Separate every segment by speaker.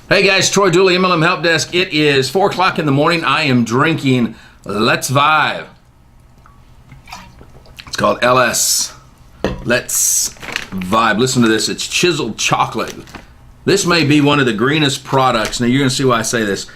Speaker 1: Hey guys, Troy Dooley, MLM Help Desk. It is 4 o'clock in the morning. I am drinking Let's Vibe. It's called LS. Let's Vibe. Listen to this. It's chiseled chocolate. This may be one of the greenest products. Now you're going to see why I say this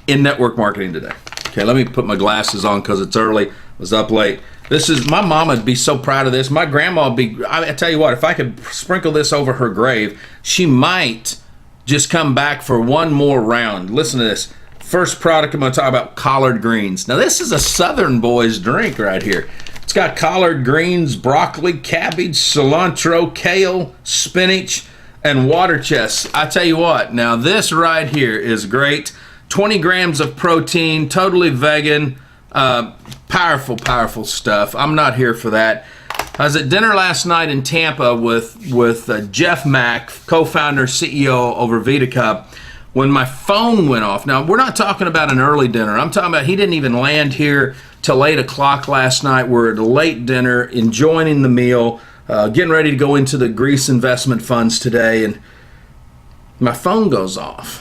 Speaker 1: in network marketing today. Okay, let me put my glasses on because it's early. I was up late. This is, my mom would be so proud of this. My grandma would be, I tell you what, if I could sprinkle this over her grave, she might just come back for one more round. Listen to this. First product I'm going to talk about, collard greens. Now this is a Southern boy's drink right here. It's got collard greens, broccoli, cabbage, cilantro, kale, spinach, and water chest. I tell you what, now this right here is great. 20 grams of protein, totally vegan, powerful, powerful stuff. I'm not here for that. I was at dinner last night in Tampa with Jeff Mack, co-founder, CEO over VitaCup, when my phone went off. Now, we're not talking about an early dinner. I'm talking about he didn't even land here till 8 o'clock last night. We're at a late dinner, enjoying the meal, getting ready to go into the Greece investment funds today, and my phone goes off.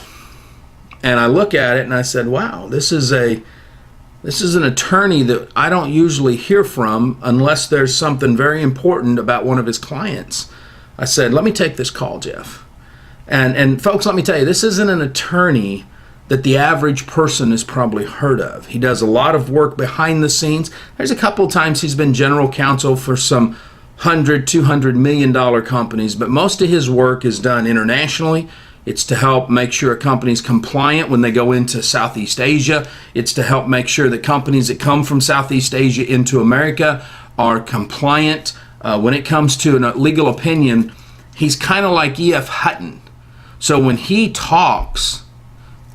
Speaker 1: And I look at it and I said, wow, this is an attorney that I don't usually hear from unless there's something very important about one of his clients. I said, let me take this call, Jeff. And folks, let me tell you, this isn't an attorney that the average person has probably heard of. He does a lot of work behind the scenes. There's a couple of times he's been general counsel for some $100, $200 million companies, but most of his work is done internationally. It's to help make sure a company's compliant when they go into Southeast Asia. It's to help make sure that companies that come from Southeast Asia into America are compliant. When it comes to a legal opinion, he's kind of like E.F. Hutton. So when he talks,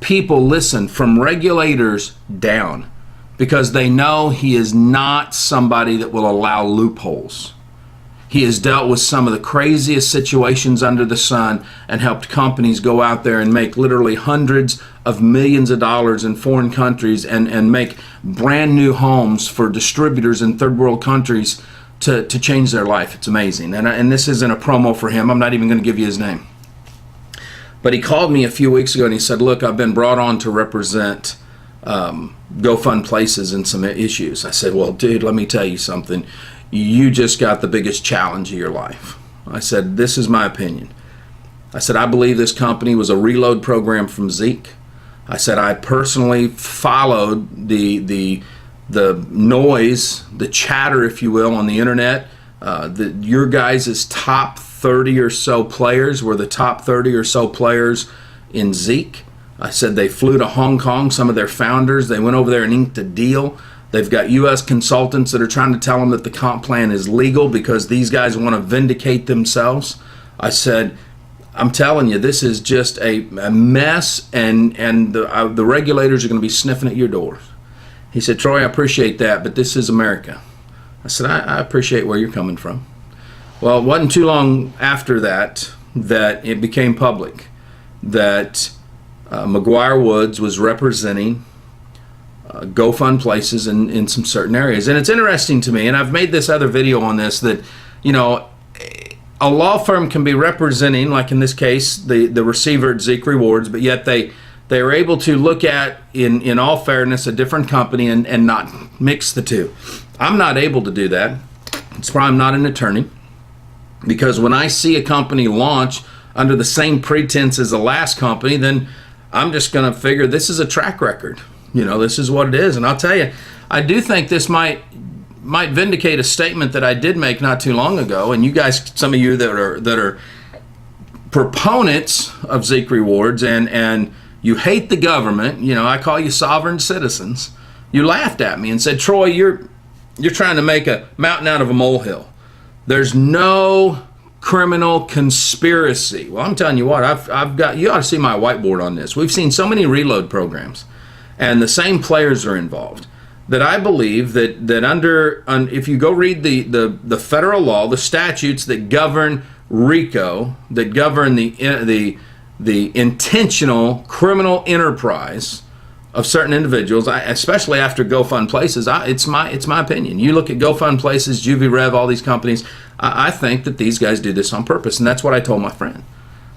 Speaker 1: people listen from regulators down because they know he is not somebody that will allow loopholes. He has dealt with some of the craziest situations under the sun and helped companies go out there and make literally hundreds of millions of dollars in foreign countries and make brand new homes for distributors in third world countries to change their life. It's amazing. And this isn't a promo for him. I'm not even going to give you his name. But he called me a few weeks ago and he said, look, I've been brought on to represent GoFunPlaces in some issues. I said, well, dude, let me tell you something. You just got the biggest challenge of your life. I said, this is my opinion. I said, I believe this company was a reload program from Zeke. I said, I personally followed the noise, the chatter, if you will, on the internet. Your guys' top 30 or so players were the top 30 or so players in Zeke. I said they flew to Hong Kong, some of their founders. They went over there and inked a deal. They've got U.S. consultants that are trying to tell them that the comp plan is legal because these guys want to vindicate themselves. I said, I'm telling you, this is just a mess, and the regulators are going to be sniffing at your doors. He said, Troy, I appreciate that, but this is America. I said, I appreciate where you're coming from. Well, it wasn't too long after that it became public that McGuire Woods was representing GoFunPlaces in some certain areas. And it's interesting to me, and I've made this other video on this, that, you know, a law firm can be representing, like in this case, the receiver at Zeke Rewards, but yet they are able to look at, in all fairness, a different company and not mix the two. I'm not able to do that. It's why I'm not an attorney, because when I see a company launch under the same pretense as the last company, then I'm just going to figure this is a track record. You know, this is what it is. And I'll tell you, I do think this might vindicate a statement that I did make not too long ago. And you guys, some of you that are proponents of Zeke Rewards and you hate the government, you know, I call you sovereign citizens. You laughed at me and said, Troy, you're trying to make a mountain out of a molehill. There's no criminal conspiracy. Well, I'm telling you what, I've got, you ought to see my whiteboard on this. We've seen so many reload programs, and the same players are involved, that I believe that if you go read the federal law, the statutes that govern RICO, that govern the intentional criminal enterprise of certain individuals, especially after GoFunPlaces, it's my opinion. You look at GoFunPlaces, Juvie Rev, all these companies, I think that these guys do this on purpose, and that's what I told my friend.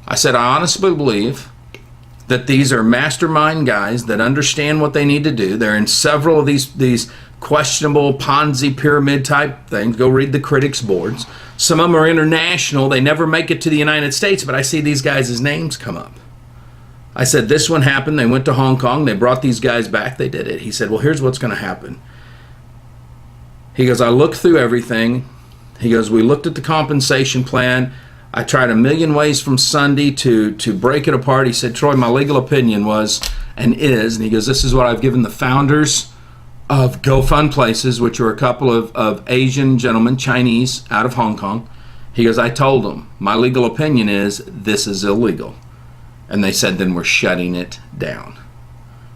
Speaker 1: I said, I honestly believe that these are mastermind guys that understand what they need to do. They're in several of these questionable Ponzi pyramid type things. Go read the critics boards. Some of them are international. They never make it to the United States, but I see these guys' names come up. I said, this one happened. They went to Hong Kong. They brought these guys back. They did it. He said, well, here's what's going to happen. He goes, I looked through everything. He goes, we looked at the compensation plan. I tried a million ways from Sunday to break it apart. He said, Troy, my legal opinion was and is, and he goes, this is what I've given the founders of GoFunPlaces, which are a couple of Asian gentlemen, Chinese, out of Hong Kong. He goes, I told them, my legal opinion is this is illegal. And they said, then we're shutting it down.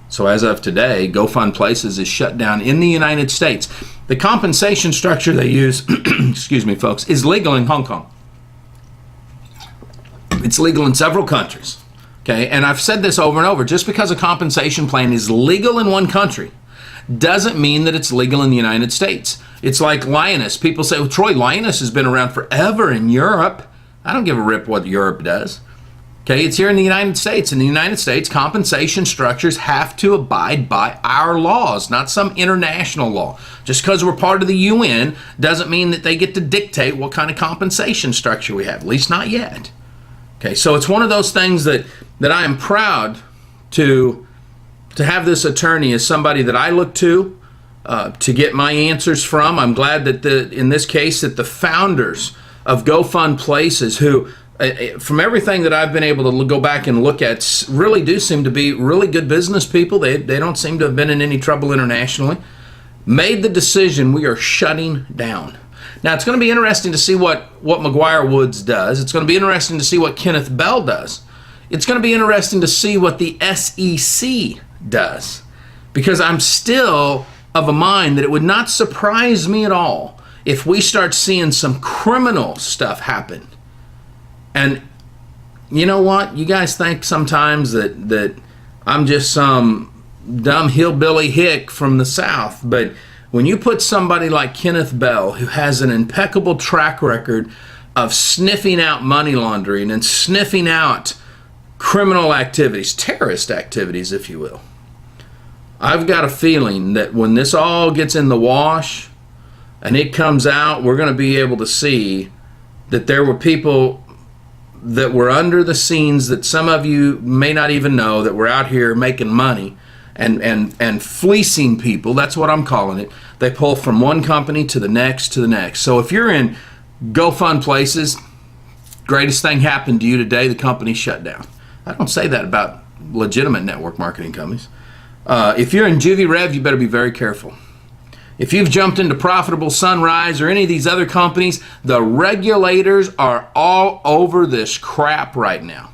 Speaker 1: So as of today, GoFunPlaces is shut down in the United States. The compensation structure they use, excuse me, folks, is legal in Hong Kong. It's legal in several countries. Okay, and I've said this over and over. Just because a compensation plan is legal in one country doesn't mean that it's legal in the United States. It's like Linus. People say, well, Troy, Linus has been around forever in Europe. I don't give a rip what Europe does. Okay, it's here in the United States. In the United States, compensation structures have to abide by our laws, not some international law. Just because we're part of the UN doesn't mean that they get to dictate what kind of compensation structure we have, at least not yet. Okay, so it's one of those things that I am proud to have this attorney as somebody that I look to get my answers from. I'm glad that in this case that the founders of GoFunPlaces, who from everything that I've been able to go back and look at, really do seem to be really good business people. They don't seem to have been in any trouble internationally. Made the decision, we are shutting down. Now, it's going to be interesting to see what McGuire Woods does. It's going to be interesting to see what Kenneth Bell does. It's going to be interesting to see what the SEC does. Because I'm still of a mind that it would not surprise me at all if we start seeing some criminal stuff happen. And you know what? You guys think sometimes that I'm just some dumb hillbilly hick from the South, but when you put somebody like Kenneth Bell, who has an impeccable track record of sniffing out money laundering and sniffing out criminal activities, terrorist activities, if you will, I've got a feeling that when this all gets in the wash and it comes out, we're going to be able to see that there were people that were under the scenes that some of you may not even know, that were out here making money and fleecing people. That's what I'm calling it. They pull from one company to the next to the next. So if you're in GoFunPlaces, greatest thing happened to you today, the company shut down. I don't say that about legitimate network marketing companies. If you're in Juvie Rev, you better be very careful. If you've jumped into Profitable Sunrise or any of these other companies, the regulators are all over this crap right now.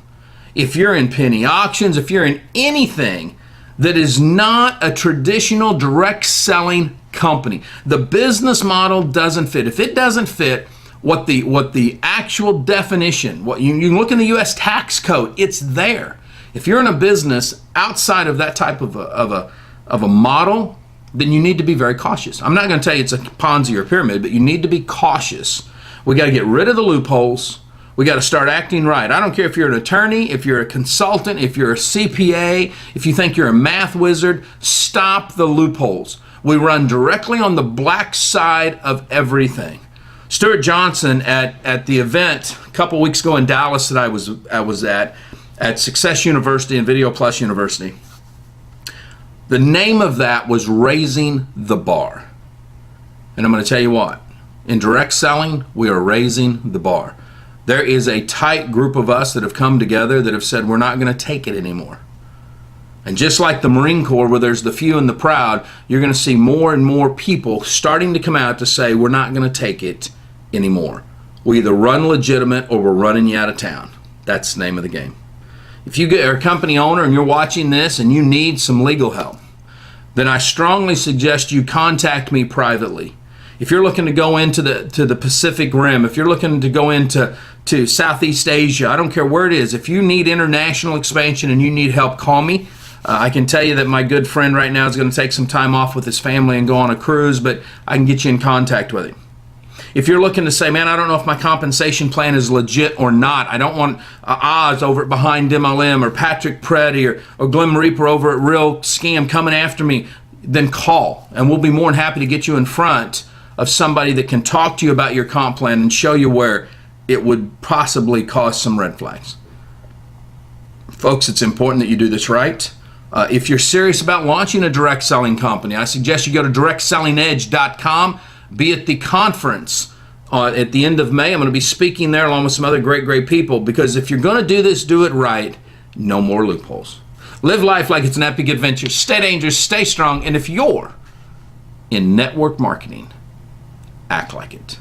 Speaker 1: If you're in penny auctions, if you're in anything that is not a traditional direct selling company, the business model doesn't fit. If it doesn't fit what the actual definition, what you can look in the U.S. tax code, it's there. If you're in a business outside of that type of a model, then you need to be very cautious. I'm not going to tell you it's a Ponzi or pyramid, but you need to be cautious. We got to get rid of the loopholes. We got to start acting right. I don't care if you're an attorney, if you're a consultant, if you're a CPA, if you think you're a math wizard, stop the loopholes. We run directly on the black side of everything. Stuart Johnson at the event a couple weeks ago in Dallas that I was at Success University and Video Plus University. The name of that was Raising the Bar. And I'm going to tell you what, in direct selling, we are raising the bar. There is a tight group of us that have come together that have said we're not going to take it anymore. And just like the Marine Corps, where there's the few and the proud, you're going to see more and more people starting to come out to say we're not going to take it anymore. We either run legitimate or we're running you out of town. That's the name of the game. If you are a company owner and you're watching this and you need some legal help, then I strongly suggest you contact me privately. If you're looking to go into the Pacific Rim, if you're looking to go into Southeast Asia, I don't care where it is. If you need international expansion and you need help, call me. I can tell you that my good friend right now is going to take some time off with his family and go on a cruise, but I can get you in contact with him. If you're looking to say, man, I don't know if my compensation plan is legit or not. I don't want Oz over at Behind MLM or Patrick Preddy or Glenn Reaper over at Real Scam coming after me, then call. And we'll be more than happy to get you in front of somebody that can talk to you about your comp plan and show you where it would possibly cause some red flags. Folks, it's important that you do this right. If you're serious about launching a direct selling company, I suggest you go to directSellingEdge.com. Be at the conference at the end of May. I'm going to be speaking there along with some other great people, because if you're going to do this, do it right. No more loopholes. Live life like it's an epic adventure. Stay dangerous, stay strong, and if you're in network marketing, act like it.